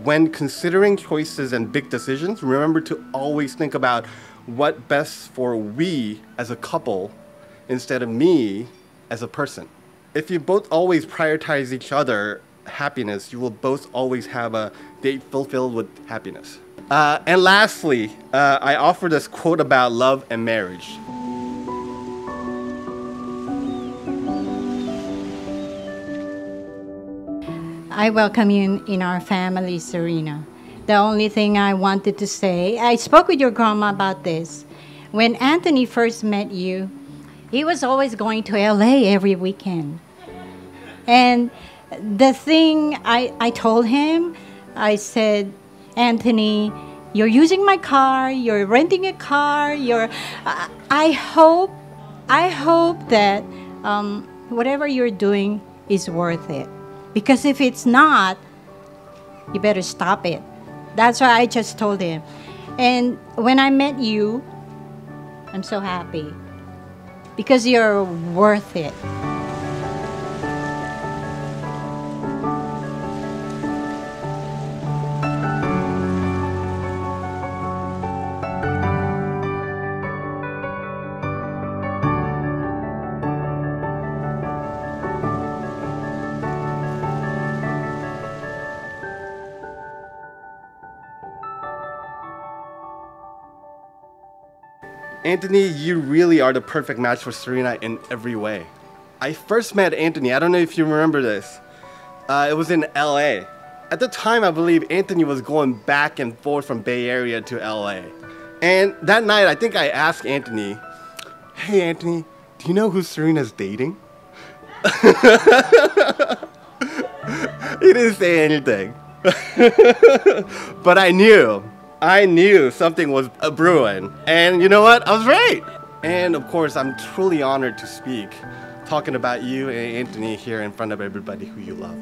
when considering choices and big decisions, remember to always think about what best for we as a couple instead of me as a person. If you both always prioritize each other happiness, you will both always have a date fulfilled with happiness. And lastly, I offer this quote about love and marriage. I welcome you in our family, Serena. The only thing I wanted to say, I spoke with your grandma about this. When Anthony first met you, he was always going to LA every weekend. And the thing I told him, I said, Anthony, you're using my car, you're renting a car, I hope that whatever you're doing is worth it. Because if it's not, you better stop it. That's what I just told him. And when I met you, I'm so happy. Because you're worth it. Anthony, you really are the perfect match for Serena in every way. I first met Anthony, I don't know if you remember this. It was in LA. At the time, I believe Anthony was going back and forth from Bay Area to LA. And that night, I think I asked Anthony, hey Anthony, do you know who Serena's dating? He didn't say anything. But I knew something was brewing. And you know what? I was right. And of course, I'm truly honored to speak, talking about you and Anthony here in front of everybody who you love.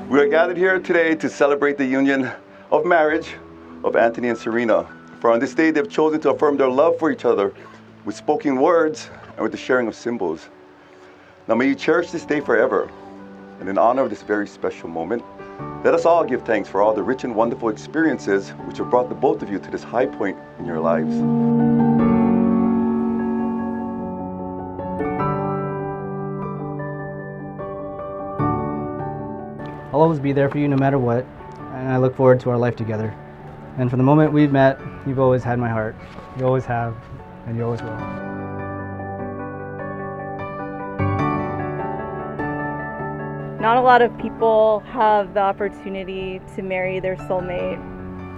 We are gathered here today to celebrate the union of marriage of Anthony and Serena. For on this day, they've chosen to affirm their love for each other with spoken words and with the sharing of symbols. Now may you cherish this day forever. And in honor of this very special moment, let us all give thanks for all the rich and wonderful experiences which have brought the both of you to this high point in your lives. I'll always be there for you no matter what, and I look forward to our life together. And from the moment we've met, you've always had my heart. You always have, and you always will. Not a lot of people have the opportunity to marry their soulmate.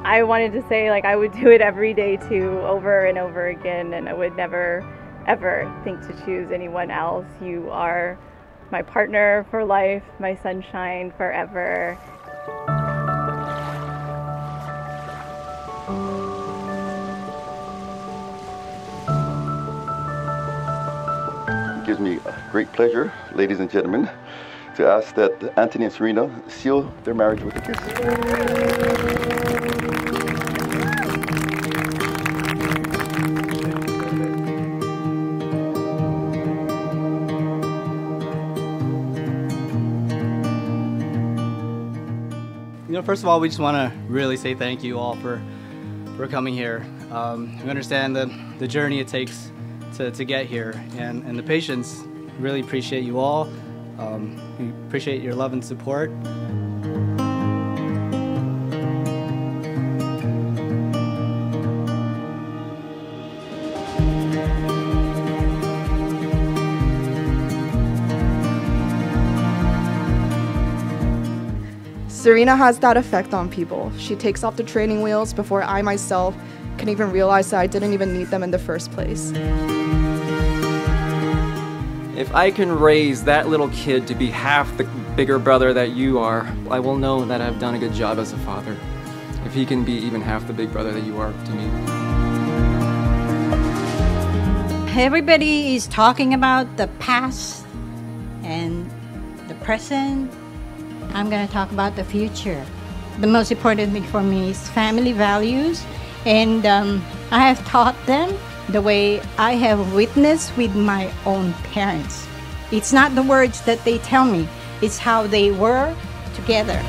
I wanted to say, I would do it every day too, over and over again, and I would never, ever think to choose anyone else. You are my partner for life, my sunshine forever. It gives me great pleasure, ladies and gentlemen, to ask that Anthony and Serena seal their marriage with a kiss. First of all, we just want to really say thank you all for coming here. We understand the journey it takes to get here, and the patience. Really appreciate you all. We appreciate your love and support. Serena has that effect on people. She takes off the training wheels before I myself can even realize that I didn't even need them in the first place. If I can raise that little kid to be half the bigger brother that you are, I will know that I've done a good job as a father. If he can be even half the big brother that you are to me. Everybody is talking about the past and the present. I'm going to talk about the future. the most important thing for me is family values, and I have taught them the way I have witnessed with my own parents. It's not the words that they tell me, it's how they were together.